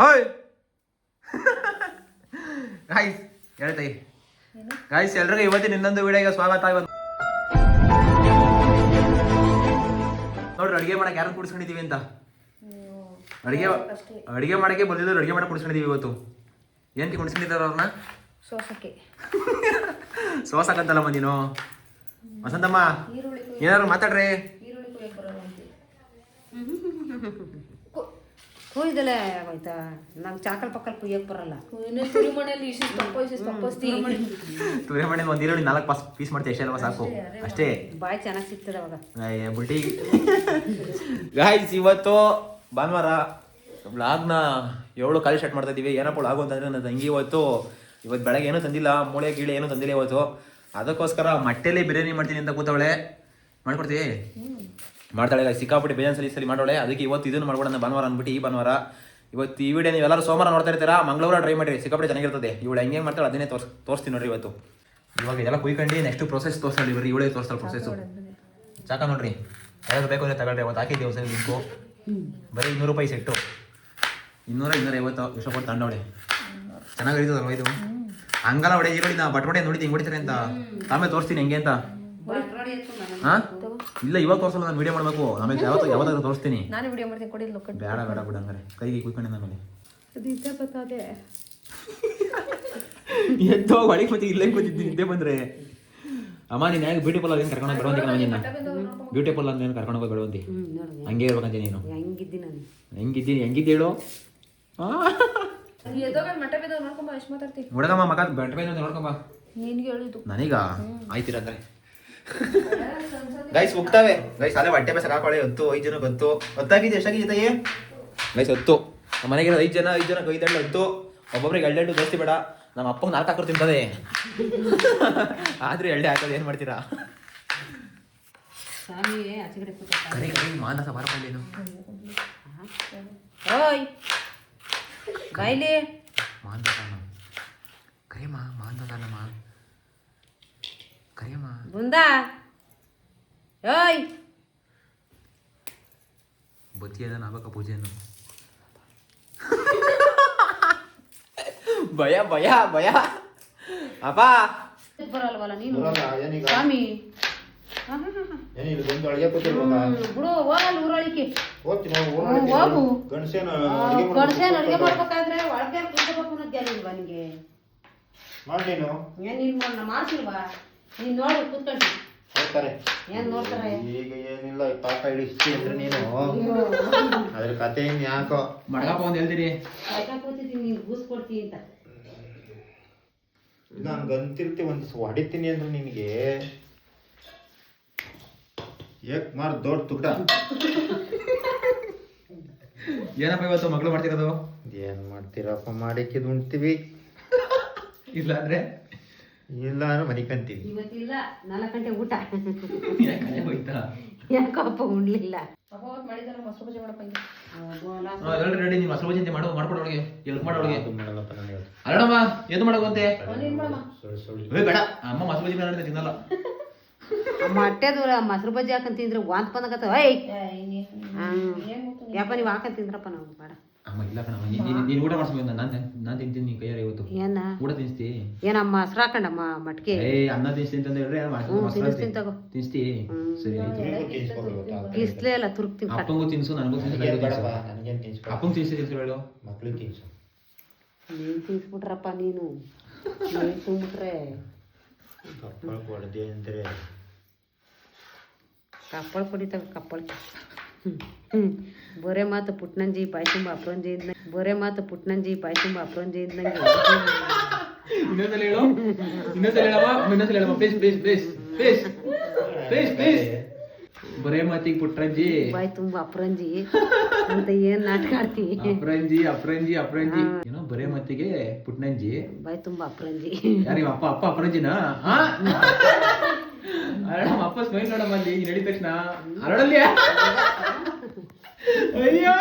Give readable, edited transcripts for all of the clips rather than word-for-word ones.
ಹೋಯ್ guys ಹೇಳ್ತೈ guys ಎಲ್ರಿಗೂ ಇವತ್ತಿನ ಇನ್ನೊಂದು ವಿಡಿಯೋಗೆ ಸ್ವಾಗತ. ನೋಡ್ರಿ ಅಡುಗೆ ಮಾಡಕ್ಕೆ ಯಾರನ್ನು ಕೂಡಿಸ್ಕೊಂಡಿದೀವಿ ಅಂತ. ಅಡುಗೆ ಮಾಡಕ್ಕೆ ಬಂದಿದ್ರು, ಅಡುಗೆ ಮಾಡಕ್ಕೆ ಕೂಡಿಸ್ಕೊಂಡಿದೀವಿ ಇವತ್ತು. ಏನಕ್ಕೆ ಕೂಡಿಸ್ಕೊಂಡಿದ್ದಾರೆ ಅವ್ರನ್ನ? ಸೋಸಕ್ಕಂತಲ್ಲಮ್ಮ ನೀನು. ವಸಂತಮ್ಮ ಏನಾದ್ರು ಮಾತಾಡ್ರಿ. ಕುಯ್ದಲೇ ಆಗೋಯ್ತಾ, ನಂಗೆ ಚಾಕಲ್ ಪಕ್ಕಲ್ ಕುಯ್ಯಕ್ ಬರಲ್ಲ. ತುರಿ ಮಣ್ಣಲ್ಲಿ ಒಂದು ಈರುಳ್ಳಿ 4 ಪೀಸ್ ಮಾಡ್ತೀವಿ ಅಷ್ಟೇ ಅಲ್ವಾ, ಸಾಕು ಅಷ್ಟೇ. ಬಾಯಿ ಚೆನ್ನಾಗಿ ಸಿಗ್ತದೆ ಅವಾಗ. ಬುಲ್ಟಿ ಗಾಯ್ಸ್, ಇವತ್ತು ಭಾನುವಾರ ಬ್ಲಾಗ್ನ 7 ಕಾಲಿ ಸ್ಟಾರ್ಟ್ ಮಾಡ್ತಾ ಇದೀವಿ. ಏನಪ್ಪ ಬ್ಲಾಗು ಅಂತಂದ್ರೆ ನನ್ನ ತಂಗಿ ಇವತ್ತು ಬೆಳಗ್ಗೆ ಏನೂ ತಂದಿಲ್ಲ, ಮೂಳೆ ಗೀಳೆ ಏನೂ ತಂದಿಲ್ಲ ಇವತ್ತು. ಅದಕ್ಕೋಸ್ಕರ ಮಟ್ಟೆಲಿ ಬಿರಿಯಾನಿ ಮಾಡ್ತೀನಿ ಅಂತ ಕೂತವಳೆ. ಮಾಡ್ಕೊಡ್ತೀವಿ? ಮಾಡ್ತಾಳೆ. ಸಿಕ್ಕಾಪಟ್ಟೆ ಬೇಜಾನ್ ಸಲಿ ಮಾಡೋಳೆ. ಅದಕ್ಕೆ ಇವತ್ತು ಇದನ್ನು ಮಾಡ್ಕೊಡೋಣ ಭಾನುವಾರ ಅಂದ್ಬಿಟ್ಟು. ಈ ಭಾನುವಾರ ಇವತ್ತು ಈ ವಿಡಿಯೋ ನೀವು ಎಲ್ಲರೂ ಸೋಮವಾರ ನೋಡ್ತಾ ಇರ್ತೀರಾ, ಮಂಗಳವಾರ ಟ್ರೈ ಮಾಡಿರಿ, ಸಿಕ್ಕಾಪಟ್ಟೆ ಚೆನ್ನಾಗಿರ್ತದೆ. ಇವಳು ಹೆಂಗೆ ಮಾಡ್ತಾಳೆ ಅದನ್ನೇ ತೋರಿಸ್ತೀನಿ ನೋಡ್ರಿ ಇವತ್ತು. ಇವಾಗ ಇದೆಲ್ಲ ಕುಯ್ಕೊಂಡು ನೆಕ್ಸ್ಟ್ ಪ್ರೊಸೆಸ್ ತೋರಿಸ್ತಾಳೆ. ಬರೀ ಇವಳೇ ತೋರಿಸ್ತಾಳೆ ಪ್ರೊಸೆಸ್ಸು. ಸಾಕ ನೋಡ್ರಿ, ಯಾವ್ದು ಬೇಕು ಅಂದರೆ ತಗೊಳ್ರಿ. ಅವತ್ತು ಹಾಕಿದ್ದೀವಿ ಸರಿ ಲಿಂಕು. ಬರೀ 200 ರೂಪಾಯಿ ಸೆಟ್ಟು, 200-250 ಎಷ್ಟು ಕೊಟ್ಟು ತಗೊಂಡವಳೆ. ಚೆನ್ನಾಗಿರ್ತದಲ್ವ ಇದು? ಹಂಗಲ್ಲ ಹೊಡೆ ಈರುಳ್ಳಿ ನಾ ಬಟ್ವಡೆ ನೋಡಿದ್ದು ಹಿಂಗೆ ಹೊಡಿತಾರೆ ಅಂತ. ಆಮೇಲೆ ತೋರಿಸ್ತೀನಿ ಹೆಂಗೆ ಅಂತ. ಹಾಂ ಇಲ್ಲ, ಇವಾಗ ತೋರಿಸಲ್ಲ, ನಾನು ವಿಡಿಯೋ ಮಾಡಬೇಕು. ಆಮೇಲೆ ಯಾವತ್ತಾದ್ರೂ ತೋರಿಸ್ತೀನಿ. ಬೇಡ ಬಿಡ ಹಂಗಾರೆ ಕೈಗೆ ಕುಯ್ಕೊಂಡೆ ಆಮೇಲೆ ಎದ್ದೋ ಒಳಗೆ ಮತ್ತೆ ಇಲ್ಲೇ ಕೂತಿದ್ದೀನಿ. ನಿದ್ದೆ ಬಂದ್ರೆ ಅಮ್ಮ ನೀನು ಯಾಕೆ ಬ್ಯೂಟಿ ಪಾರ್ಲರ್ ಏನು ಕರ್ಕೊಂಡು ಬರುವಂತಿ? ನಿನ್ನ ಬ್ಯೂಟಿ ಪಾರ್ಲರ್ ಏನು ಕರ್ಕೊಂಡು ಹೋಗಿ ಬರುವಂತಿ? ಹಂಗೆ ಇರ್ಬೇಕಂತ ನೀನು. ಹೆಂಗಿದ್ದಿ ಹೇಳು? ಹುಡುಗಮ್ಮ ಮಗ ಬೆಟ್ಟ ನೋಡ್ಕೊಂಬ. ನನಗ ಆಯ್ತಿರ ಅಂದ್ರೆ ಗೈಸ್ ಹೋಗ್ತಾವೆ. ಗೈಸ್ ಅಲ್ಲೇ ಹೊಟ್ಟೆ ಬೇಸ ಹಾಕೊಳ್ಳಿ. 10-5 ಜನ 10 ಎಷ್ಟಾಗಿದೆ ತಾಯಿ? ಗೈಸ್ 10 ನಮ್ಮ ಮನೆಗೆ 5 ಜನ 5 10 ಒಬ್ಬೊಬ್ರಿಗೆ 2 ಜಾಸ್ತಿ ಬೇಡ. ನಮ್ಮ ಅಪ್ಪಂಗೆ 4 ಹಾಕೋರು ತಿಂತದೆ. ಆದ್ರೆ 2 ಹಾಕೋದು ಏನು ಮಾಡ್ತೀರಾ? ಮಾನಸ ಬರಪಲ್ಲೇನು ಬಾಯ್ಲಿ ಮಾಂತದಾನ ಕರಿಯಮ್ಮ, ಮಾಂತದಾನಮ್ಮ ಕರಿಯಮ್ಮ ಬುಂದಾ. ಓಯ್ ಬುದ್ಧಿ ಅದ ನಾವಕ ಪೂಜೆಯನ್ನು. ಭಯ ಭಯ ಭಯ ಅಪ್ಪ ಬರಲ್ವಲ್ಲ ನೀನು ಸ್ವಾಮಿ. ಬಿಡು ಹೋಗಲ್ಲ ಊರೊಳಿಕೆ ಹೋಗು. ಗಣಸೇನ ಅಡುಗೆ ಮಾಡ್ಬೇಕಾದ್ರೆ ಒಳಗೆ ಕುತ್ಕೋಬೇಕು ಅನ್ನೋದ್ಯಾರಿಲ್ವಾ ನಿಂಗೆ? ನೀನು ಮಾಡ್ಸಿಲ್ವಾ? ನೀನ್ ನೋಡಿ ಕೂತ್ಕೊಂಡು ಏನ್ ನೋಡ್ತಾರೆ? ಈಗ ಏನಿಲ್ಲ, ಪಾಕ ಹಿಡಿಸ್ತಿ ಅಂದ್ರೆ ನೀನು ಅದ್ರ ಕತೆ ಯಾಕೋ ಮಡಗಪ್ಪ ಒಂದು ಹೇಳ್ತೀರಿ. ಕೂತಿದ್ದೀನಿ, ನೀನು ಬೂಸ್ ಕೊಡ್ತೀನಿ ಅಂತ ನಾನು ಗಂತಿರ್ತಿ ಒಂದು ಹೊಡಿತೀನಿ ಅಂದ್ರೆ ನಿನಗೆ ಏಕ್ ಮಾರ್ ದೊಡ್ಡ ತುಟ. ಏನಪ್ಪ ಇವತ್ತು ಮಗಳು ಮಾಡ್ತಿರೋದು? ಏನ್ ಮಾಡ್ತೀರಪ್ಪ, ಮಾಡಿಕ್ಕಿದ್ ಉಣ್ತೀವಿ, ಇಲ್ಲ ಅಂದ್ರೆ ಮನಿಕಂತೀವಿ. ಇವತ್ತಿಲ್ಲ 4 ಗಂಟೆ ಊಟ. ಹೋಯ್ತಾ? ಯಾಕಪ್ಪ ಉಣ್ಲಿಲ್ಲ? ರೆಡಿ, ನೀವು ಮೊಸರು ಬಜ್ಜಿ ಮಾಡ್ಕೊಡೋಳಿಗೆ ಎಲ್ಪ್ ಮಾಡೋಳಿಗೆ. ಅಲ್ಲಮ್ಮ ಏನು ಮಾಡೋದಂತೆ? ಬೇಡ ಅಮ್ಮ ಮೊಸರು ಬಜ್ಜಿ ಬೇಡ ತಿನ್ನಲ್ಲ. ಮೊಟ್ಟೆ ದೂರ ಮೊಸರು ಬಜ್ಜಿ ಹಾಕಂತ ತಿಂದ್ರೆ ವಾಂತ ಬಂದಾಗತ್ತ. ಯಪ್ಪ ನೀವು ಹಾಕಂತ ತಿಂದ್ರಪ್ಪ ನಾವು ಬೇಡ. ಅಮ್ಮ ಇಲ್ಲ ಕಣಮ್ಮ, ನೀನು ಊಟ ಮಾಡಿಸ್ಬೇಕು. ನಾನು ತಿಂತೀನಿ ನೀನು ಕೈಯಾರ ಇವತ್ತು. ಏನ ಊಟ ತಿನ್ಸ್ತಿ? ಏನಮ್ಮ ಮೊಸರು ಹಾಕಂಡಮ್ಮ ಮಟ್ಕೆ? ಅನ್ನ ತಿನ್ಸ್ತೀನಿ ಅಂತ ಹೇಳ್ರಿ. ತಿನ್ನಿಸ್ತೀನಿ ತಗೋ. ತಿನ್ಸ್ತಿ? ಸರಿ ಇಸ್ಲೇ ಅಲ್ಲ ತುರುಕ್ತೀನಿ. ಅಪ್ಪಂಗೂ ತಿನ್ಸು, ನನಗೂ ತಿನ್ಸು. ಅಪ್ಪಂಗೂ ತಿನ್ಸು ಹೇಳು, ಮಕ್ಳಿಗೆ ತಿನ್ಸು. ನೀನು ತಿನ್ಸ್ಬಿಟ್ರಪ್ಪ, ನೀನು ತಿನ್ಬಿಟ್ರೆ ಹೊಡೆದೆ ಅಂದ್ರೆ ಕಪ್ಪಳ ಕುಡಿತಾವ. ಕಪ್ಪಳ ಬೊರೆ ಮಾತು ಪುಟ್ನಂಜಿ ಬಾಯಿ ತುಂಬ ಅಪ್ರಂಜಿ ಇದ್ನ. ಬೊರೆ ಮಾತು ಪುಟ್ನಂಜಿ ಬಾಯಿ ತುಂಬ ಅಪ್ರಂಜಿ ಇದ್ದಂಗೆ. ಇನ್ನೊಂದ್ಸಲ ಹೇಳು, ಇನ್ನೊಂದ್ಸಲ ಹೇಳಮ್ಮ, ಇನ್ನೊಂದ್ಸಲ ಹೇಳಮ್ಮ please please please please please please. ಬೊರೆ ಮಾತಿಗೆ ಪುಟ್ರಂಜಿ ಬಾಯಿ ತುಂಬ ಅಪ್ರಂಜಿ ಅಂತ ಏನ್ ನಾಟಕ ಆಡ್ತೀವಿ? ಅಪ್ರಂಜಿ ಅಪ್ರಂಜಿ ಅಪ್ರಂಜಿ ಏನೋ ಬೊರೆ ಮಾತಿಗೆ ಪುಟ್ನಂಜಿ ಬಾಯಿ ತುಂಬ ಅಪ್ರಂಜಿ. ಯಾರು ಅಪ್ಪ? ಅಪ್ಪ ಅಪ್ರಂಜಿನಾ? ಅರಳಮ್ಮ ಅಪ್ಪ ಸ್ಮೈಲ್ ನೋಡಮ್ಮ ಅಲ್ಲಿ ನಡಿ ತಕ್ಷಣ ಅರಳಲ್ಲಿ. ಅಯ್ಯೋ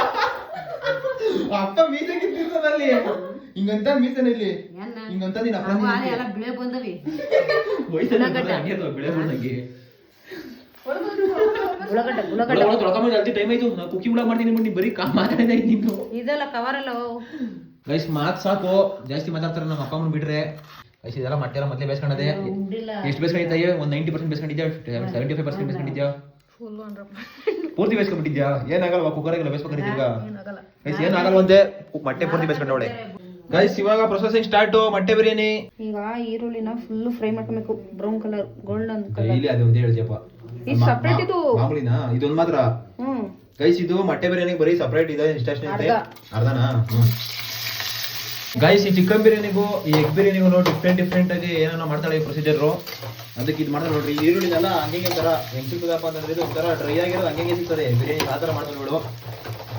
ಅಪ್ಪ ಮೀಸೆ ಕಿತ್ತಿರ್ತದಲ್ಲಿ ಹಿಂಗಂತ ಮೀಸನ ಇಲ್ಲಿ ಹಿಂಗಂತ ನೀನ್ ಎಲ್ಲ ಬಿಳೆ ಬಂದವಿ. ಬೆಳೆ ಬಂದಂಗೆ ಉಳ್ಳಾಗಡ್ಡೆ ತೊಳ್ಕೊಂಬಂದು ಅಲ್ತಿ ಟೈಮ್ ಆಯ್ತು. ನಾನು ಕುಕಿಂಗ್ ಬ್ಲಾಗ್ ಮಾಡ್ತೀನಿ ನೀವು ಬರೀ ಮಾತಾಡಿದೆ ನಿಂದು. ಇದೆಲ್ಲ ಕವರಲ್ಲ ಗೈಸ್ ಮಾತ್ ಸಾಕು, ಜಾಸ್ತಿ ಮಾತಾಡ್ತಾರೆ ನಮ್ಮ ಅಪ್ಪ ಅಮ್ಮನ ಬಿಟ್ರೆ. ಗೈಸ್ ಇದೆಲ್ಲ ಮೊಟ್ಟೆ ಎಲ್ಲ ಮೊದಲೇ ಬೇಸ್ಕೊಂಡದೆ. ಎಷ್ಟು ಬೇಸ್ಕೊಂಡಿದ್ದೆ? ಒಂದು 90% ಬೇಸ್ಕೊಂಡಿದ್ಯಾ, 75% ಬೇಸ್ಕೊಂಡಿದ್ಯಾ, ಪೂರ್ತಿ ಬೇಸ್ಕೊಂಡ್ಬಿಟ್ಟಿದ್ಯಾ? ಏನಾಗಲ್ವಾ ಕುಕ್ಕರಾಗೆಲ್ಲ ಬೇಸ್ಕೊಂಡಿದ್ದೀಗ? ಗೈಸ್ ಏನಾಗಲ್ವಂತೆ, ಮೊಟ್ಟೆ ಪೂರ್ತಿ ಬೇಸ್ಕೊಂಡವಳೆ. ಗೈಸ್ ಇವಾಗ ಪ್ರೊಸೆಸಿಂಗ್ ಸ್ಟಾರ್ಟ್. ಮೊಟ್ಟೆ ಬಿರಿಯಾನಿ ಈಗ ಈರುಳ್ಳಿನ ಫುಲ್ ಫ್ರೈ ಮಾಡ್ಕೊಬೇಕು, ಬ್ರೌನ್ ಕಲರ್, ಗೋಲ್ಡನ್ ಡೈಲಿ ಅದು ಒಂದೇ ಹೇಳ್ತಿಯಪ್ಪ. ಇದು ಸಪರೇಟ್, ಇದು ಮಾಮೂಲಿನಾ? ಇದೊಂದು ಮಾತ್ರ. ಗೈಸ್ ಇದು ಮೊಟ್ಟೆ ಬಿರಿಯಾನಿಗೆ ಬರೀ ಸಪರೇಟ್ ಇದೆ. ಇಷ್ಟೇ ಅರ್ಧನಾ? ಗೈಸ್ ಈ ಚಿಕನ್ ಬಿರಿಯಾನಿಗೂ ಈ ಎಗ್ ಬಿರಿಯಾನಿಗೂ ಡಿಫ್ರೆಂಟ್ ಆಗಿ ಏನೋ ಮಾಡ್ತಾಳೆ ಈ ಪ್ರೊಸೀಜರು. ಅದಕ್ಕೆ ಇದು ಮಾಡ್ತಾರೆ ನೋಡ್ರಿ. ಈರುಳ್ಳಿನೆಲ್ಲ ಹಂಗೆ ತರ ಹೆಂಗ್ ಸಿಗ್ತದಪ್ಪ ಅಂತಂದ್ರೆ ಇದು ಒಂಥರ ಡ್ರೈ ಆಗಿರೋದು ಹಂಗೆ ಸಿಗ್ತದೆ ಬಿರಿಯಾನಿ. ಆ ತರ ಮಾಡ್ತಾರೆ ನೋಡು.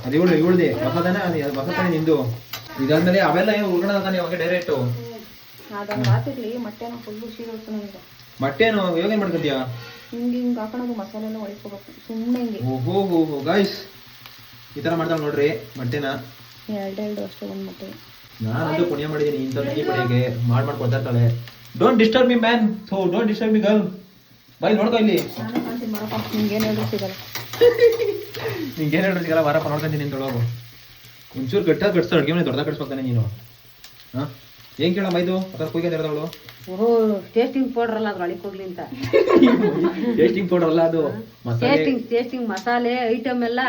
ಅದು ಇವಳ್ದೆ ಹೊಸದಾನೆ, ಹೊಸತಾನೆ ನಿಂದು. ಇದಾದ್ಮೇಲೆ ಅವೆಲ್ಲ ಏನು ಉಳ್ಕೊಳ್ಳೋದಾನೆ ಅವಾಗ ಡೈರೆಕ್ಟ್ ಮೊಟ್ಟೆನು ಇವಾಗ ಏನ್ ಮಾಡ್ಕೊತೀಯ? ಹಿಂಗ್ ಹಾಕೋದು ಮಸಾಲೆ ಎಲ್ಲ ಒಳಸ್ಕೋಬೇಕು ಸುಮ್ಮನೆ ಹಿಂಗೆ. ಓಹೋ ಗೈಸ್ ಈ ತರ ಮಾಡ್ತಾಳೆ ನೋಡ್ರಿ ಮೊಟ್ಟೆನ. ಎರಡು ಅಷ್ಟೇ ಒಂದು ಮೊಟ್ಟೆ. ನಾನಂತೂ ಪುಣ್ಯ ಮಾಡಿದೀನಿ ಇಂಥ ತಂಗಿ ಪಡೆಗೆ ಮಾಡ್ಕೊಡ್ತಾ ಇರ್ತಾಳೆ. Don't disturb me man, so don't disturb me girl. By ನೋಡ್ಕೊ ಇಲ್ಲಿ. ನಿಂಗೇನು ಹೇಳಿದ್ರು ಸಿಗಲ್ಲ, ನಿಂಗೇನು ಹೇಳಿದ್ರು ಸಿಗಲ್ಲ. ವಾರಪ್ಪ ನೋಡ್ಕೊಂತೀನಿ ಅಂತ ಹೇಳೋದು. ಒಂಚೂರು ಕಟ್ಸೋ ಅಡುಗೆ ಮನೆ ದೊಡ್ಡದಾಗ ಕಟ್ಸ್ಬೇಕಾನೆ ನೀನು. ಹಾಂ ಏನ್ ಕೇಳ ಮೈದು ಅದ್ರ ಕುಯ್ಕೊಂಡು ಇರೋದವಳು. ಓಹೋ ಟೇಸ್ಟಿಂಗ್ ಪೌಡರ್ ಅಲ್ಲ ಅದ್ರ ಒಳಗೆ ಹೋಗ್ಲಿ ಅಂತ. ಟೇಸ್ಟಿಂಗ್ ಪೌಡರ್ ಅಲ್ಲ ಅದು, ಟೇಸ್ಟಿಂಗ್ ಮಸಾಲೆ ಐಟಮ್ ಎಲ್ಲ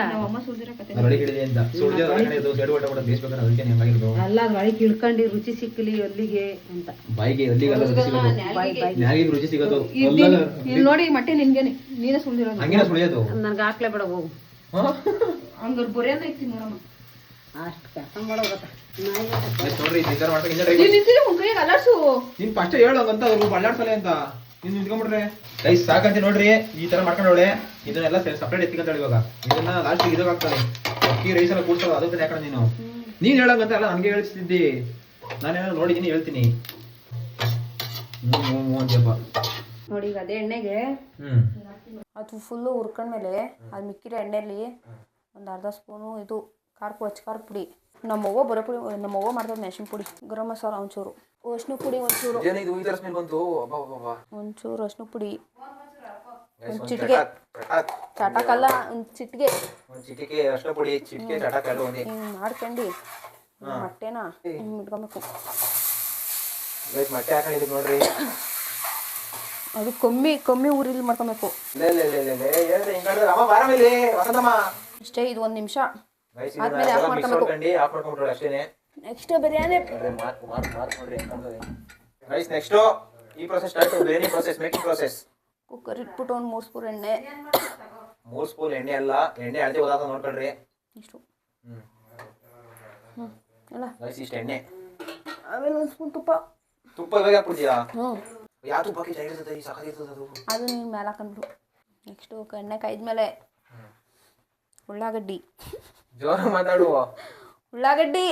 ಒಳಗೆ ಹಿಡಿದೆ ಅಂತ. ಸುಳ್ಳು ಸೆಡು ಒಟ್ಟ ಕೂಡ ಬೇಯಿಸ್ಬೇಕಾದ್ರೆ ಅದಕ್ಕೆ ಹೆಂಗಾಗಿರೋದು ಅಲ್ಲ, ಅದ್ರ ಒಳಗೆ ಇಳ್ಕೊಂಡು ರುಚಿ ಸಿಕ್ಕಲಿ ಅಲ್ಲಿಗೆ ಅಂತ. ಬಾಯಿಗೆ ಅಲ್ಲಿಗೆಲ್ಲ ರುಚಿ ಸಿಗೋದು, ನ್ಯಾಗಿಗೆ ರುಚಿ ಸಿಗೋದು. ಇಲ್ಲಿ ನೋಡಿ ಮಟ್ಟೆ ನಿನ್ಗೇನೆ ನೀನೇ ಸುಳ್ದಿರೋದು. ಹಂಗೇನ ಸುಳಿಯೋದು? ನನ್ಗೆ ಹಾಕ್ಲೇ ಬೇಡ ಹೋಗು. ಹಂಗಾರೆ ಬರೆಯೋದ ಐತಿ ನೋಡಮ್ಮ. ಅಷ್ಟು ಕೆಲಸ ಮಾಡೋ ನೋಡ್ರಿ ನೀನ್ ಫಸ್ಟ್ ಹೇಳೋಂತ ಬಳ್ಳಾಡ್ಸಲೆ ಅಂತ ನೀನ್ ನಿಂತ್ಕೊಂಡ್ಬಿಡ್ರೆ ಗೈಸ್ ಸಾಕಂತೆ ನೋಡ್ರಿ. ಈ ತರ ಮಾಡ್ಕೊಂಡವಳೆ ಇದನ್ನೆಲ್ಲ ಸಪ್ರೇಟ್ ಎತ್ತಿಕೊಂತಾಳೆ. ಇವಾಗ ಇದನ್ನ ಲಾಸ್ಟ್ ಇದಾಗ ಆಗ್ತಾಳೆ. ಅಕ್ಕಿ ರೈಸ್ ಎಲ್ಲ ಕೂಡ್ಸಲ್ಲ ಅದಕ್ಕೆ ಯಾಕಂದ್ರೆ ನೀನ್ ಹೇಳಂಗಂತ ಅಲ್ಲ ನನಗೆ ಹೇಳ್ತಿದ್ದಿ. ನಾನೇನೋ ನೋಡಿದೀನಿ ಹೇಳ್ತೀನಿ. ಅಂತೀಯಪ್ಪ ನೋಡಿ. ಈಗ ಅದೇ ಎಣ್ಣೆಗೆ ಅದು ಫುಲ್ಲು ಹುರ್ಕೊಂಡ್ಮೇಲೆ ಅದು ಮಿಕ್ಕಿರೋ ಎಣ್ಣೆಲಿ ಒಂದು ಅರ್ಧ ಸ್ಪೂನು ಇದು ಖಾರ ಪುಡಿ, ನಮ್ಮವ್ವ ಬರೋ ಪುಡಿ, ನಮ್ಮವ್ವ ಮಾಡ್ತದ ಮೆಣಸಿನ ಪುಡಿ, ಗರಂ ಮಸಾಲ ಒಂಚೂರು, ಅರಿಶಿನ ಪುಡಿ ಒಂಚೂರು, ಒಂಚೂರು ಅರಿಶಿನ ಪುಡಿ, ಒಂದು ಚಿಟಿಕೆ ಚಟಾಕಲ್ಲ, ಒಂದು ಚಿಟಿಕೆ ಅರಿಶಿನ ಪುಡಿ, ಚಿಟಿಕೆ ಚಟಾಕಲ್ಲ ಹಿಂಗೆ ಮಾಡ್ಕೊಂಡು ಮೊಟ್ಟೆನ ಹಿಂಗೆ ಇಟ್ಕೊಬೇಕು. ಮೊಟ್ಟೆ ಹಾಕೊಂಡಿದ್ದು ನೋಡ್ರಿ. ಅದು ಕಮ್ಮಿ ಊರಿಲಿ ಮಾಡ್ಕೊಬೇಕು ಅಷ್ಟೇ. ಇದು 1 ನಿಮಿಷ ಆದ್ಮೇಲೆ ಆಫ್ ಮಾಡ್ಕೊಬೇಕು. ನೆಕ್ಸ್ಟ್ ಬಿರಿಯಾನಿ. ನೆಕ್ಸ್ಟ್ ಈ process start. Biryani process, making process. Cooker ಇಟ್ಬಿಟ್ಟು ಒಂದು 3 ಸ್ಪೂನ್ ಎಣ್ಣೆ. 3 ಸ್ಪೂನ್ ಎಣ್ಣೆ ಅಲ್ಲ, ಎಣ್ಣೆ ಅಳತೆ ಹೋದಾಗ ನೋಡ್ಕೊಳ್ರಿ. ಇಷ್ಟು ಅಲ್ಲ ಇಷ್ಟು ಎಣ್ಣೆ. ಆಮೇಲೆ 1 ಸ್ಪೂನ್ ತುಪ್ಪ ಇವಾಗ ಹಾಕ್ಬಿಡ್ತೀಯಾ? ಯಾವ ತುಪ್ಪಕ್ಕೆ ಚೆನ್ನಾಗಿರ್ತದೆ? ಸಾಕಾಗಿರ್ತದೆ ಅದು ನೀನು ಮೇಲೆ ಹಾಕೊಂಡ್ಬಿಡು. ನೆಕ್ಸ್ಟು ಎಣ್ಣೆ ಕಾಯ್ದ್ಮೇಲೆ ಉಳ್ಳಾಗಡ್ಡಿ. ಜೋರ ಮಾತಾಡುವ. ಉಳ್ಳಾಗಡ್ಡಿ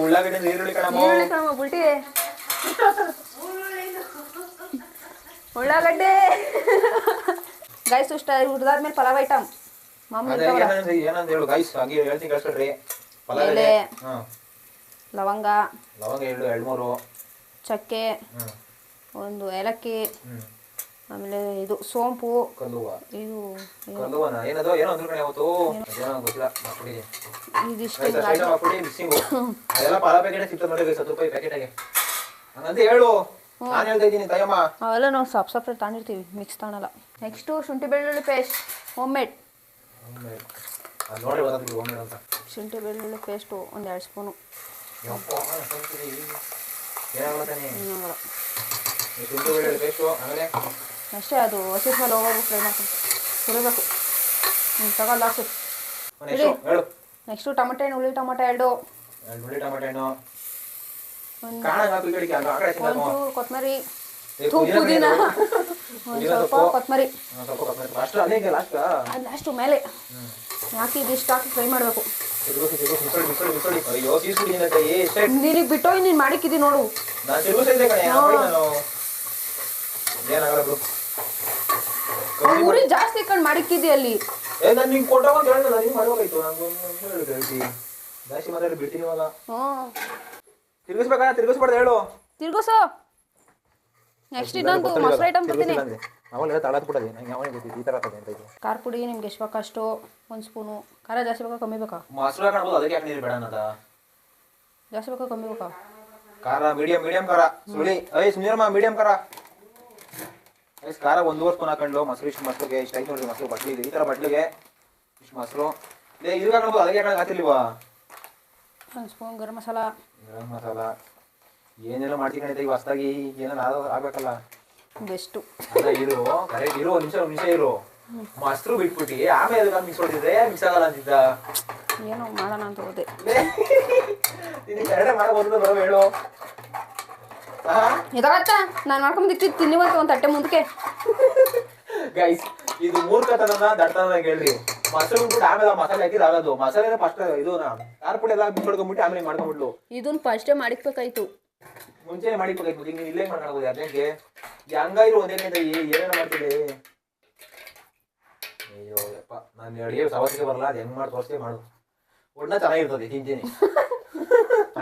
ಉಳ್ಳಾಗಡ್ಡಿ ಈರುಳ್ಳಿ ಕಣಮ್ಮ ಬುಲ್ಟಿ. ಉಳ್ಳಾಗಡ್ಡೆ ಗೈಸ್ ಇಷ್ಟ ಹುರಿದಾದ್ಮೇಲೆ ಪಲಾವ್ ಐಟಮ್ ಏನಂತ ಹೇಳು ಗೈಸ್. ಹಂಗೆ ಹೇಳ್ತೀನಿ ಕಳ್ಸ್ಕೊಡ್ರಿ. ಎಲೆ, ಲವಂಗ, 2-3 ಚಕ್ಕೆ, ಒಂದು ಏಲಕ್ಕಿ, ಆಮೇಲೆ ಇದು ಸೋಂಪು, ಅವೆಲ್ಲ ನಾವು ಸಪ್ರೇಟ್ ತಗೊಂಡಿರ್ತೀವಿ, ಮಿಕ್ಸ್ ತಗೊಳಲ್ಲ. ನೆಕ್ಸ್ಟು ಶುಂಠಿ ಬೆಳ್ಳುಳ್ಳಿ ಪೇಸ್ಟ್, ಹೋಮ್ ಮೇಡ್. ಶುಂಠಿ ಬೆಳ್ಳುಳ್ಳಿ ಪೇಸ್ಟು 1-2 ಸ್ಪೂನು. ಅಷ್ಟೇ. ಅದು ಹಸಿ ಮೇಲೆ ಹೋಗೋದು ಫ್ರೈ ಮಾಡ್ಕೊಂಡು ಹುರಿಬೇಕು. ತಗೊಳ್ಳ ಲಾಸ್ಟು. ನೆಕ್ಸ್ಟು ಟೊಮೆಟೊ ಹಣ್ಣು, ಹುಳಿ ಟೊಮೆಟೊ 2, ಒಂಚೂರು ಕೊತ್ತಂಬರಿ, ಪುದೀನ, ಒಂದು ಸ್ವಲ್ಪ ಕೊತ್ತಂಬರಿ ಲಾಸ್ಟು ಮೇಲೆ ಹಾಕಿ ಇದಿಷ್ಟು ಹಾಕಿ ಫ್ರೈ ಮಾಡಬೇಕು. ನೀರಿಗೆ ಬಿಟ್ಟೋಗಿ ನೀನು ಮಾಡಿಕ್ಕಿದಿ ನೋಡು. ಉರಿ ಜಾಸ್ತಿ ಇಟ್ಕೊಂಡು ಮಾಡಿಕ್ಕಿದಿ ಅಲ್ಲಿ. ತಿರ್ಗಿಸ್ಬಾರ್ದು ಹೇಳು. ತಿರ್ಗಿಸೋ. ನೆಕ್ಸ್ಟ್ ಇನ್ನೊಂದು ಮೊಸರು ಐಟಮ್ ಬರ್ತೀನಿ. ಅವಾಗ ತಳದ್ ಬಿಡೋದು ನಂಗೆ ಯಾವಾಗ ಗೊತ್ತಿತ್ತು ಈ ಥರ ತಗೊಂಡು ಅಂತ ಇದು ಖಾರ ಪುಡಿ ನಿಮ್ಗೆ ಎಷ್ಟು ಬೇಕಾ ಅಷ್ಟು 1 ಸ್ಪೂನು. ಖಾರ ಜಾಸ್ತಿ ಬೇಕಾ ಕಮ್ಮಿ ಬೇಕಾ? ಮೊಸರು ಹಾಕೊಂಡು ಅದಕ್ಕೆ ಯಾಕೆ ಬೇಡ ಅನ್ನೋದ ಜಾಸ್ತಿ ಬೇಕಾ ಕಮ್ಮಿ ಬೇಕಾ? ಖಾರ ಮೀಡಿಯಂ ಖಾರ ಸುಳಿ ಸುನೀರಮ್ಮ ಮೀಡಿಯಂ ಖಾರ ಖಾರ 1.5 ಸ್ಪೂನ್ ಹಾಕೊಂಡು ಮೊಸರು ಇಷ್ಟು ಮೊಸರಿಗೆ ಇಷ್ಟು ಐದು ನೋಡ್ರಿ ಮೊಸರು ಬಟ್ಲಿಗೆ ಈ ಥರ ಬಟ್ಲಿಗೆ ಇಷ್ಟು ಮೊಸರು ಇದು ಹಾಕೊಂಡು ಅದಕ್ಕೆ ಯಾಕೆ ಹಾಕಿರ್ಲಿವಾ? 1 ಸ್ಪೂನ್ ಗರಂ ಮಸಾಲ ಏನೆಲ್ಲ ಮಾಡ್ತಿಕೊಂಡಿದ್ದೆ ಈಗ ಹೊಸದಾಗಿ ಏನಾರು ಆಗ್ಬೇಕಲ್ಲ ಬೆಸ್ಟು. ಅದ ಇರು ಕರೆಕ್ಟ್ ಇರು ಒಂದು ನಿಮಿಷ ಇರು ಮೊಸರು ಬಿಟ್ಬಿಟ್ಟು ಆಮೇಲೆ ಮಿಕ್ಸ್ ಹೊಡಿತಿದ್ರೆ ಮಿಕ್ಸ್ ಆಗಲ್ಲ ಅಂತಿದ್ದ ಏನೋ ಮಾಡೋಣ ಅಂತ ಹೋದೆ. ಎರಡೇ ಮಾಡಬಹುದು ಬರೋ ಹೇಳು ಇದಾಗತ್ತ ನಾನು ಮಾಡ್ಕೊಂಬಂದಿಟ್ಟು ತಿನ್ನಿವಂತ ಒಂದು ತಟ್ಟೆ ಮುಂದಕ್ಕೆ. ಗೈಸ್ ಇದು ಮೂರ್ಖತನ ದಡ್ತನ ಹೇಳ್ರಿ. ಮೊಸರು ಬಿಟ್ಬಿಟ್ಟು ಆಮೇಲೆ ಮಸಾಲೆ ಹಾಕಿದ್ರೆ ಆಗೋದು ಮಸಾಲೆ ಫಸ್ಟ್ ಇದು ಖಾರ ಪುಡಿ ಎಲ್ಲ ಮಿಕ್ಸ್ ಹೊಡ್ಕೊಂಡ್ಬಿಟ್ಟು ಆಮೇಲೆ ಮಾಡ್ಕೊಂಡ್ಬಿಡ್ಲು. ಇದನ್ನ ಫಸ್ಟೇ ಮಾಡಿಕ್ಬೇಕಾಯ್ತು. ಮುಂಚೆನೆ ಮಾಡಿಕ್ಬೇಕಾಯ್ತು. ಈಗ ನೀನು ಇಲ್ಲೇ ಮಾಡ್ಕೊಬೋದು ಅರ್ಜೆಂಟ್ಗೆ ಹಂಗಾಗಿರು ಒಂದೇ ಏನೇನು ಮಾಡ್ತಿದ್ದೆ. ಅಯ್ಯೋ ಯಪ್ಪ ನಾನು ಅಡುಗೆ ಸವಾಸಿಗೆ ಬರಲ್ಲ ಅದು ಹೆಂಗ್ ಮಾಡಿ ತೋರಿಸ್ತೇ ಮಾಡು ಒಣ್ಣ ಚೆನ್ನಾಗಿರ್ತದೆ ತಿಂತೀನಿ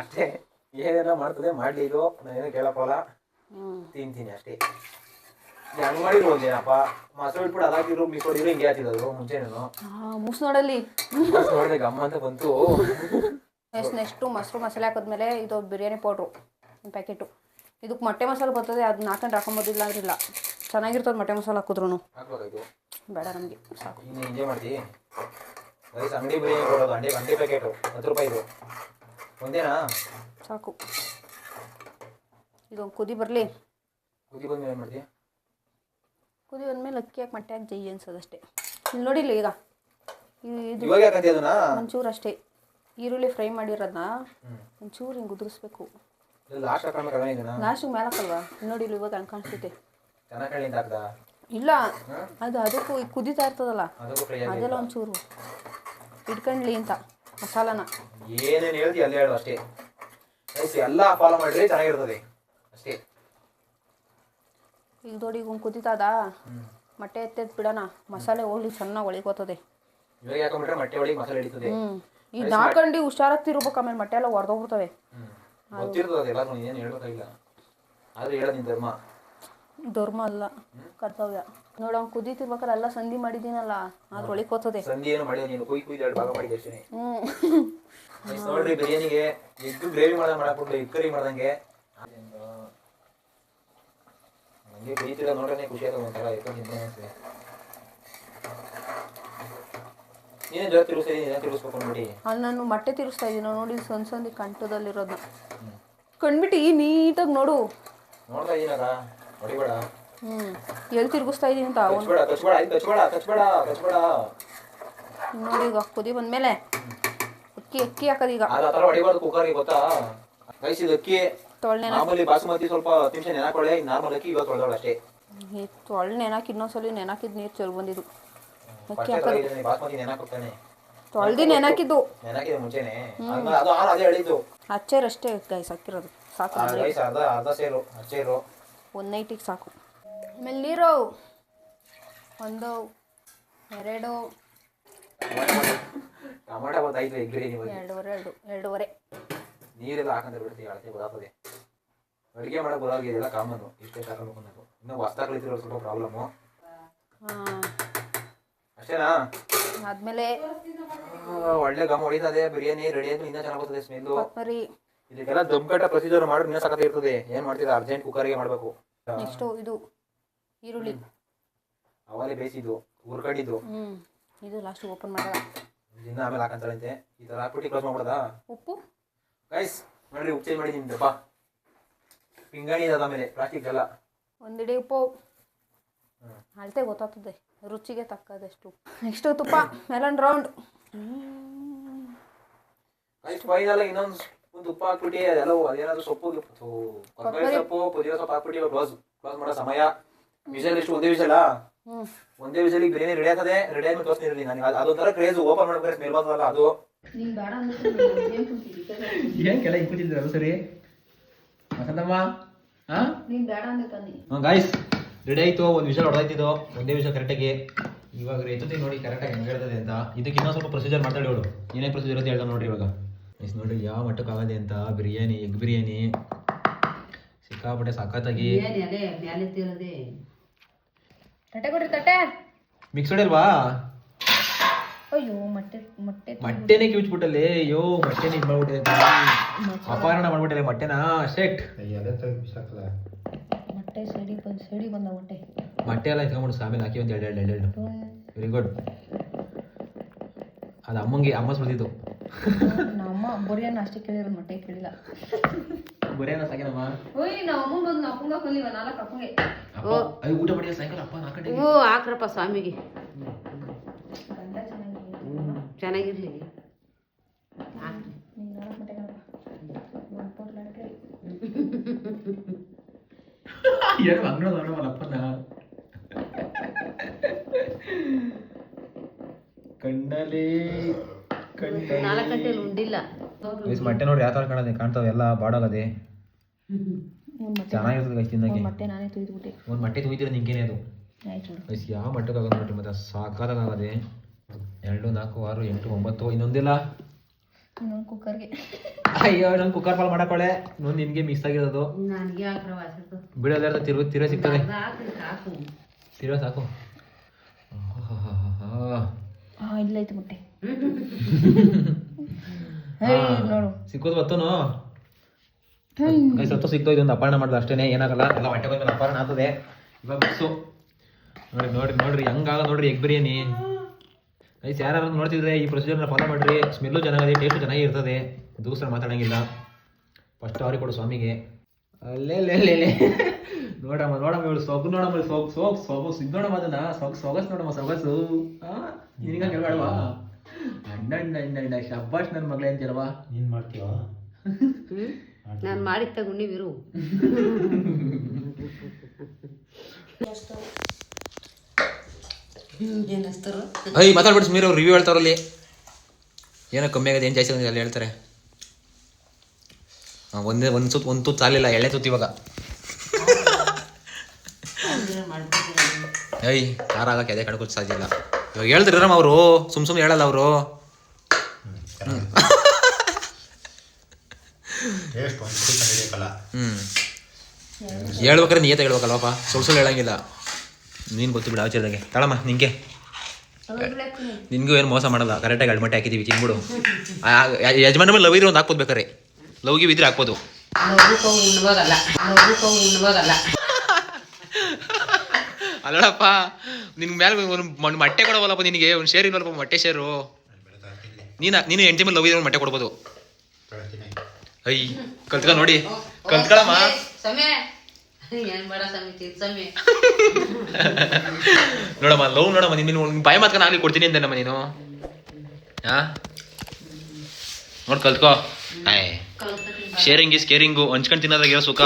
ಅಷ್ಟೇ. ಏನೇನೋ ಮಾಡ್ತದೆ ಮಾಡಲಿ ಇದು ನಾನೇನೋ ಕೇಳಪ್ಪಲ್ಲ ತಿಂತೀನಿ ಅಷ್ಟೇ. ಹೆಂಗ್ ಮಾಡಿರು ಒಂದೇನಪ್ಪ ಮೊಸರು ಬಿಟ್ಬಿಟ್ಟು ಅದಾಕಿದ್ರು ಮಿಕ್ಸ್ ಹೊಡಿದ್ರು ಹಿಂಗೆ ಹಾಕಿದ್ರು ಮುಂಚೆನೇನು ಮುಸ್ ನೋಡಲ್ಲಿ ನೋಡಿದೆ ಗಮ್ಮ ಅಂತ ಬಂತು. ನೆಕ್ಸ್ಟು ಮೊಸರು ಮಸಾಲೆ ಹಾಕಿದ್ಮೇಲೆ ಇದು ಬಿರಿಯಾನಿ ಪೌಡ್ರು ಒಂದು ಪ್ಯಾಕೆಟು. ಇದಕ್ಕೆ ಮೊಟ್ಟೆ ಮಸಾಲೆ ಬರ್ತದೆ ಅದನ್ನ ಹಾಕೊಂಬೋದಿಲ್ಲ ಅಂದ್ರಿಲ್ಲ ಚೆನ್ನಾಗಿರ್ತದೆ ಮೊಟ್ಟೆ ಮಸಾಲೆ ಹಾಕಿದ್ರು. ಹಾಕ್ಬೇಕಾಯ್ತು ಬೇಡ ನಮಗೆ ಸಾಕು. ಇನ್ನು ಎಂಜಾಯ್ ಮಾಡ್ತೀವಿ. ರೈಸ್ ಅಂಗಡಿ ಬಿರಿಯಾನಿ ಕೊಡೋದು ಅಂಗಡಿ ಪ್ಯಾಕೆಟು 10 ರೂಪಾಯಿ ಇದು ಒಂದೇನಾ ಸಾಕು. ಇದೊಂದು ಕುದಿ ಬರಲಿ. ಕುದಿ ಬಂದ್ಮೇಲೆ ಏನು ಮಾಡ್ತೀವಿ? ಕುದಿ ಬಂದ್ಮೇಲೆ ಅಕ್ಕಿ ಹಾಕಿ ಮೊಟ್ಟೆ ಹಾಕಿ ಜೈ ಅನ್ಸೋದಷ್ಟೇ. ಇಲ್ಲಿ ನೋಡಿಲ್ಲ ಈಗ ಇದು ಇವಾಗ ಯಾಕಂತ ಅದನ್ನ ಒಂಚೂರು ಅಷ್ಟೇ ಈರುಳ್ಳಿ ಫ್ರೈ ಮಾಡಿರೋದನ್ನ ಒಂಚೂರು ಹಿಂಗೆ ಉದುರಿಸ್ಬೇಕು. ಲಾಸ್ಟ್ ಹಾಕೋಣ ಇದನ್ನ ಲಾಸ್ಟಿಗೆ ಮೇಲೆ ಹಾಕಲ್ವಾ? ನೋಡಿ ಇಲ್ಲಿ ಇವಾಗ ಹಂಗೆ ಕಾಣಿಸ್ತೈತೆ. ಚೆನ್ನಾಗಿ ಕಳ್ಳಿಂದ ಹಾಕ್ದ ಇಲ್ಲ ಅದಕ್ಕೂ ಈಗ ಕುದೀತಾ ಇರ್ತದಲ್ಲ ಅದೆಲ್ಲ ಒಂಚೂರು ಇಟ್ಕೊಂಡ್ಲಿ ಅಂತ ಮಸಾಲಾನ ಏನೇನು ಹೇಳ್ತಿ ಅಲ್ಲೇ ಹೇಳು ಅಷ್ಟೇ. ಎಲ್ಲ ಫಾಲೋ ಮಾಡ್ರಿ ಚೆನ್ನಾಗಿರ್ತದೆ ಅಷ್ಟೇ. ಈಗ ನೋಡಿ ಈಗ ಕುದೀತದ ಮೊಟ್ಟೆ ಎತ್ತೆದ್ ಬಿಡೋಣ ಮಸಾಲೆ ಹೋಗ್ಲಿ ಚೆನ್ನಾಗಿ ಒಳಗೋತದೆ. ಇವಾಗ ಹಾಕೊಂಡ್ಬಿಟ್ರೆ ಮೊಟ್ಟೆ ಒಳಗೆ ಮಸಾಲೆ ಹಿಡಿತದೆ. ಇದು ಹಾಕೊಂಡು ಹುಷಾರಾಗ್ತಿರ್ಬೇಕು ಆಮೇಲೆ ಮೊಟ್ಟೆ ಎಲ್ಲ ಹೊಡೆದೋಗ್ಬಿಡ್ತವೆ. ಗೊತ್ತಿರ್ತದೆ ಎಲ್ಲ ಏನು ಹೇಳ್ಬೇಕಾಗಿಲ್ಲ ಆದ್ರೆ ಹೇಳೋದು ನಿನ್ ಧರ್ಮ ಅಲ್ಲ ಕರ್ತವ್ಯ. ನೋಡ ಅವ್ನು ಕುದೀತಿರ್ಬೇಕಾದ್ರೆ ಎಲ್ಲ ಸಂಧಿ ಮಾಡಿದ್ದೀನಲ್ಲ ಅದ್ರ ಒಳಗೋತದೆ. ಸಂಧಿ ಏನು ಮಾಡಿ ನೀನು ಕುಯ್ದು 2 ಭಾಗ ಮಾಡಿದ್ದೆ ಅಷ್ಟೇ. ನೋಡ್ರಿ ಬಿರಿಯಾನಿಗೆ ಎಗ್ ಗ್ರೇವಿ ಮಾಡಬಿಟ್ಟು ಎಗ್ ಕರಿ ಮಾಡ್ದಂಗೆ ನಂಗೆ ಬೇಯ್ತಿಲ್ಲ ನೋಡ್ರೆ ಖುಷಿ ಆಗೋದು ಒಂಥರ ಎಕ್ಕೊಂಡು ತಿಂತಾನೆ ಅನ್ಸುತ್ತೆ. ನೀನೇ ಜೊತೆ ತಿರುಗಿಸ್ತೀನಿ ನೀನೇ ತಿರುಗಿಸ್ಬೇಕು ನೋಡಿ. ಅಲ್ಲಿ ನಾನು ಮೊಟ್ಟೆ ತಿರುಗಿಸ್ತಾ ಇದ್ದೀನಿ ನೋಡಿ ಸಂದಿ ಕಂಠದಲ್ಲಿರೋದನ್ನ ಕಂಡ್ಬಿಟ್ಟು ನೀಟಾಗಿ ನೋಡು. ನೋಡ್ತಾ ಇದೀನಾಗ ಹೊಡಿಬೇಡ. ಎಲ್ಲಿ ತಿರುಗಿಸ್ತಾ ಇದೀನಿ ಅಂತ ನೋಡಿ. ಈಗ ಕುದಿ ಬಂದ್ಮೇಲೆ ಅಕ್ಕಿ ಹಾಕೋದು ಈಗ ಹೊಡಿಬಾರ್ದು ಕುಕ್ಕರ್ಗೆ ಗೊತ್ತಾ ಗೈಸ್. ಇದು ಅಕ್ಕಿ ತೊಳ್ಳೆ ಮಾಮೂಲಿ ಬಾಸುಮತಿ ಸ್ವಲ್ಪ 10 ನಿಮಿಷ ನೆನಾಕೊಳ್ಳೆ. ನಾರ್ಮಲ್ ಅಕ್ಕಿ ಇವಾಗ ತೊಳೆದವಳು ಅಷ್ಟೇ. ತೊಳ್ಳೆ ನೆನಾಕಿ ಇನ್ನೊಂದ್ಸಲಿ ನೆನಾಕಿದ್ ನೀರು ಚೆಲ್ ಬಂದಿದ್ದು ಅಕ್ಕಿ ಬಾಸುಮತಿ ನೆನಾಕೊಡ್ತಾನೆ ತೊಳ್ದಿ ನೆನಾಕಿದ್ದು ನೆನಾಕಿದ ಮುಂಚೆನೆ ಅದು ಅದೇ ಹೇಳಿದ್ದು ಅಚ್ಚೇರಷ್ಟೇ ಗೈಸ್ ಹಾಕಿರೋದು ಸಾಕು. ಅರ್ಧ ಸೇರು ಅಚ್ಚೇರು ಒಂದು ನೈಟಿಗೆ ಸಾಕು. ಆಮೇಲೆ ನೀರು 1 2 ಟಮಾಟೋ ಗೊತ್ತಾಯ್ತು ಎಗ್ ಬಿರಿಯಾನಿ 2.5 ನೀರೆಲ್ಲ ಹಾಕಂತ ಬಿಡ್ತೀವಿ ಅಳತೆ ಗೊತ್ತಾಗ್ತದೆ. ಅಡುಗೆ ಮಾಡಕ್ಕೆ ಗೊತ್ತಾಗಿದೆಲ್ಲ ಕಾಮನ್ನು ಇಷ್ಟೇ ಹಾಕಬೇಕು ಅನ್ನೋದು. ಇನ್ನೂ ಹೊಸ್ದಾಗಿ ಕಲಿತಿರೋ ಸ್ವಲ್ಪ ಪ್ರಾಬ್ಲಮ್ಮು ಅಷ್ಟೇನಾ. ಆದ್ಮೇಲೆ ಒಳ್ಳೆ ಗಮ ಹೊಡಿತದೆ ಬಿರಿಯಾನಿ ರೆಡಿ ಆಯ್ತು. ಇನ್ನೂ ಚೆನ್ನಾಗಿ ಬರ್ತದೆ ಸ್ಮೆಲ್ಲು. ಕೊತ್ತಂಬರಿ ಇದಕ್ಕೆಲ್ಲ ದಮ್ ಕಟ್ಟ ಪ್ರೊಸೀಜರ್ ಮಾಡಿ ಇನ್ನೂ ಸಖತ್ ಇರ್ತದೆ. ಏನು ಮಾಡ್ತೀರಾ ಅರ್ಜೆಂಟ್ ಕುಕ್ಕರ್ಗೆ ಮಾಡಬೇಕು. ನೆಕ್ಸ್ಟು ಇದು ಈರುಳ್ಳಿ ಅವಲೇ ಬೇಯಿಸಿದ್ದು ಹುರ್ಕೊಂಡಿದ್ದು ಇದು ಲಾಸ್ಟ್ ಓಪನ್ ಮಾಡೋದ ಇನ್ನು ಆಮೇಲೆ ಹಾಕಂತಾಳಂತೆ. ಈ ಥರ ಹಾಕ್ಬಿಟ್ಟು ಕ್ಲೋಸ್ ಮಾಡ್ಬಿಡೋದಾ. ಉಪ್ಪು ಗೈಸ್ ನೋಡ್ರಿ ಉಪ್ಪು ಚೇಂಜ್ ಮಾಡಿದ್ದೀನಿ ದಪ್ಪ ಪಿಂಗಾಣಿ ಇರೋದು ಆಮೇಲೆ ಪ್ಲಾಸ್ಟಿಕ್ ಎಲ್ಲ 1 ಹಿಡಿ ಉಪ್ಪು ಅಳತೆ ಗೊತ್ತಾಗ್ತದೆ ರುಚಿಗೆ ತಕ್ಕದಷ್ಟು. ನೆಕ್ಸ್ಟು ತುಪ್ಪ ಮೆಲನ್ ರೌಂಡ್ ಗೈಸ್ ಫೈನಲ್ ಇನ್ನೊಂದು ಉಪ್ಪು ಹಾಕ್ಬಿಟ್ಟು ಅದೆಲ್ಲ ಅದೇನಾದ್ರು ಸೊಪ್ಪು ಕೊತ್ತಂಬರಿ ಸೊಪ್ಪು ಪುದೀನ ಸೊಪ್ಪು ಹಾಕ್ಬಿಟ್ಟು ಕ್ಲೋಸ್ ಮಾಡೋ ಸಮಯ. ವಿಷಲ್ ಎಷ್ಟು ಒಂದೇ ವಿಷಲ ಒಂದೇ ವಿಷಲಿಗೆ ಬಿರಿಯಾನಿ ರೆಡಿ ಆಗ್ತದೆ. ರೆಡಿ ಆದ್ಮೇಲೆ ತೋರಿಸ್ತೀನಿ ನನಗೆ ಅದೊಂಥರ ಕ್ರೇಜ್. ಓಪನ್ ಮಾಡ್ಬೇಕು ಸ್ಮೆಲ್ ಬರ್ತದಲ್ಲ ಅದು. ಏನ್ ಕೆಲ ಇಕ್ಕಿದ್ರು ಸರಿ ವಸಂತಮ್ಮ ಗಾಯ್ಸ್ ರೆಡಿ ಆಯ್ತು. ಒಂದು ವಿಷಲ್ ಹೊಡೆದಾಯ್ತಿದ್ದು ಒಂದೇ ವಿಷಯ ಕರೆಕ್ಟಾಗಿ. ಇವಾಗ ಎತ್ತುತ್ತೀನಿ ನೋಡಿ ಕರೆಕ್ಟಾಗಿ ಹೆಂಗೆ ಹೇಳ್ತದೆ ಅಂತ. ಇದಕ್ಕೆ ಇನ್ನೊಂದು ಸ್ವಲ್ಪ ಪ್ರೊಸೀಜರ್ ಮಾತಾಡಿ ಹೇಳು ಏನೇ ಪ್ರೊಸೀಜರ್ ಅಂತ ಹೇಳ್ತಾ ನೋಡ್ರಿ. ಇವಾಗ ನೋಡ್ರಿ ಯಾವ ಮಟ್ಟಕ್ಕೆ ಆಗದೆ ಅಂತ. ಬಿರಿಯಾನಿ ಎಗ್ ಬಿರಿಯಾನಿ ಸಿಕ್ಕಾಪಟ್ಟೆ ಸಖತ್ತಾಗಿ. ತಟ್ಟೆ ಕೊಡ್ರಿ ತಟ್ಟೆ. ಮಿಕ್ಸ್ ಹೊಡಿಲ್ವಾ? ಅಯ್ಯೋ ಮೊಟ್ಟೆನೇ ಕಿವುಚ್ಬಿಟ್ಟಲ್ಲಿ. ಅಯ್ಯೋ ಮೊಟ್ಟೆನೇ ಇದು ಮಾಡ್ಬಿಟ್ಟಿದೆ, ಅಪಹರಣ ಮಾಡ್ಬಿಟ್ಟಿಲ್ಲ ಮೊಟ್ಟೆನಾ. ಶೆಟ್ ಮೊಟ್ಟೆ ಸೈಡಿ ಬಂದ ಮೊಟ್ಟೆ ಎಲ್ಲ ಇಟ್ಕೊಂಡ್ಬಿಡು, ಆಮೇಲೆ ಹಾಕಿ ಒಂದು ಎರಡು. Very good. ಅದು ಅಮ್ಮ ಸುಳಿದಿದ್ದು. ನಮ್ಮ ಬೊರಿಯನ್ನ ಅಷ್ಟೇ ಕೇಳಿರೋದು, ಮೊಟ್ಟೆ ಕೇಳಿಲ್ಲ. ಬೊರಿಯನ್ನ ಸಾಕಿನಮ್ಮ. ಓಯ್ ನಾವು ಅಮ್ಮನ ಬಂದು ಅಪ್ಪಂಗ ಕೊಲ್ಲಿವ 4 ಅಪ್ಪಂಗೆ. ಊಟ ಮಾಡಿ ಸಾಯಂಕಾಲ ಅಪ್ಪ 4 ಗಂಟೆಗೆ. ಓ ಹಾಕ್ರಪ್ಪ ಸ್ವಾಮಿಗೆ ಚೆನ್ನಾಗಿರ್ಲಿ. ಏನು ಅಂಗಡದವನಪ್ಪನ ಕಣ್ಣಲ್ಲಿ 4 ಗಂಟೆಲಿ ಉಂಡಿಲ್ಲ. ಮೊಟ್ಟೆ ನೋಡಿ ಯಾವ ಥರ ಕಾಣ್ತಾವೆ ಎಲ್ಲ ಬಾಡೋಗದೆ. ಚೆನ್ನಾಗಿರ್ತದೆ ತಿನ್ನಕ್ಕೆ. ಮೊಟ್ಟೆ ನಾನೇ ತುಯ್ದುಬಿಟ್ಟೆ. ಒಂದು ಮೊಟ್ಟೆ ತುಯ್ದಿರ ನಿಂಗೇನೆ ಅದು. ಆಯ್ತು ಯಾವ ಮೊಟ್ಟೆಗಾಗೋದು ನೋಡ್ರಿ, ಮತ್ತೆ ಸಾಕಾಗದೆ. 2, 4, 6, 8, 9 ಇನ್ನೊಂದಿಲ್ಲ. ಇನ್ನೊಂದು ಕುಕ್ಕರ್ಗೆ. ಅಯ್ಯೋ ನಂಗೆ ಕುಕ್ಕರ್ ಪಾಲ್ ಮಾಡಕೊಳ್ಳೆ. ಇನ್ನೊಂದು ನಿನ್ಗೆ ಮಿಕ್ಸ್ ಆಗಿರೋದು. ನನಗೆ ಹಾಕ್ರವ ಅಷ್ಟು ಬಿಡೋದಾರ ತಿರೋ ಸಿಗ್ತದೆ. ಸಾಕು ತಿರೋ ಸಾಕು. ಇಲ್ಲ ಐತೆ ಮೊಟ್ಟೆ. ನೋಡು ಸಿಕ್ಕೋದು ಬತ್ತನು ಸತ್ತು ಸಿಕ್ತೋ. ಇದೊಂದು ಅಪಹರಣ ಮಾಡಿದ ಅಷ್ಟೇನೆ, ಏನಾಗಲ್ಲ. ಎಲ್ಲ ಹೊಟ್ಟೆ ಬಂದ ಅಪಹರಣ ಆಗ್ತದೆ. ಇವಾಗ ಮಿಕ್ಸು ನೋಡ್ರಿ ಹೆಂಗಾಗ ನೋಡ್ರಿ ಎಗ್ ಬಿರಿಯಾನಿ. ಐಸ್ ಯಾರು ನೋಡ್ತಿದ್ರೆ ಈ ಪ್ರೊಸೀಜರ್ನ ಫಾಲೋ ಮಾಡ್ರಿ. ಸ್ಮೆಲ್ಲು ಚೆನ್ನಾಗಿದೆ, ಟೇಸ್ಟು ಚೆನ್ನಾಗಿರ್ತದೆ. ದೂಸರ ಮಾತಾಡಂಗಿಲ್ಲ. ಫಸ್ಟ್ ಅವ್ರಿಗೆ ಕೊಡು ಸ್ವಾಮಿಗೆ. ಅಲ್ಲೇ ನೋಡಮ್ಮ ಇವಳು ಸೊಗು ನೋಡಮ್ಮ, ಸೊಗಸು ಇದು ನೋಡಮ್ಮ, ಅದನ್ನ ಸೊಗಸು ನೋಡಮ್ಮ, ಸೊಗಸು. ನಿನಗ ಕೇಳಬೇಡವಾ? ಅಣ್ಣ ಶಬ್ಬಾಷ್ ನನ್ನ ಮಗಳೇ ಅಂತೀರವಾ? ನೀನ್ ಮಾಡ್ತೀವ? ನಾನು ಮಾಡಿದ ತಗೊಂಡಿವಿರು. ಮಾತಾಡ್ಬಿಟ್ಟು ಸುಮೀರ್ ಅವ್ರು ರಿವ್ಯೂ ಹೇಳ್ತಾರಲ್ಲಿ. ಏನೋ ಕಮ್ಮಿ ಆಗಿದೆ, ಏನು ಜಾಸ್ತಿ ಆಗಿದೆ ಅಲ್ಲಿ ಹೇಳ್ತಾರೆ. ಒಂದು ತುತ್ತು ಸಾಲಿಲ್ಲ, 2ನೇ ತುತ್ತು ಇವಾಗ. ಖಾರ ಆಗಕ್ಕೆ ಅದೇ ಕಡ್ಕೊತ್ ಸಾಧ್ಯ ಇಲ್ಲ. ಇವಾಗ ಹೇಳ್ತಿರಮ್ಮ ಅವರು, ಸುಮ್ಮನೆ ಹೇಳಲ್ಲ ಅವರು. ಹೇಳ್ಬೇಕಾರೆ ನೀಯತ ಹೇಳ್ಬೇಕಲ್ವಪ್ಪ, ಸುಳ್ಳು ಹೇಳಂಗಿಲ್ಲ. ನೀನು ಗೊತ್ತು ಬಿಡು ಆಚೆದಾಗೆ. ತಳಮ್ಮ ನಿಂಗೆ, ನಿನ್ಗೂ ಏನು ಮೋಸ ಮಾಡಲ್ಲ. ಕರೆಕ್ಟಾಗಿ 2 ಮೊಟ್ಟೆ ಹಾಕಿದ್ದೀವಿ, ತಿನ್ಬಿಡು. ಯಜಮಾನ ಮೇಲೆ ಲವ್ ಇದ್ರೆ ಒಂದು ಹಾಕ್ಬೋದು ಬೇಕಾರೆ. ಲವ್ಗೆ ಇದ್ರೆ ಹಾಕ್ಬೋದು. ಅಲ್ಲಪ್ಪ ನಿನ್ ಮೇಲೆ ಒಂದು ಮೊಟ್ಟೆ ಕೊಡವಲ್ಲಪ್ಪ ನಿನಗೆ. ಒಂದು ಶೇರ್ ಇಲ್ವಲ್ಲಪ್ಪ, ಮೊಟ್ಟೆ ಶೇರು. ನೀನು ಹೆಂಡತಿ ಮೇಲೆ ಲವ್ ಇದ್ರೆ ಒಂದು ಮೊಟ್ಟೆ ಕೊಡ್ಬೋದು. ಕಲ್ತ್ಕ ನೋಡಿ, ಕಲ್ತ್ಕೊಳಮ್ಮ. ನೋಡಮ್ಮ ಲವ್ ನೋಡಮ್ಮ, ನಿನ್ನ ಬಾಯಿ ಮಾತ್ಕೊಂಡು ಆಗ್ಲಿ ಕೊಡ್ತೀನಿ ಅಂದಮ್ಮ ನೀನು. ನೋಡ್ ಕಲ್ತ್ಕೋ. Sharing is caring. ಹಂಚ್ಕೊಂಡು ತಿನ್ನೋದಾಗಿರೋ ಸುಖ.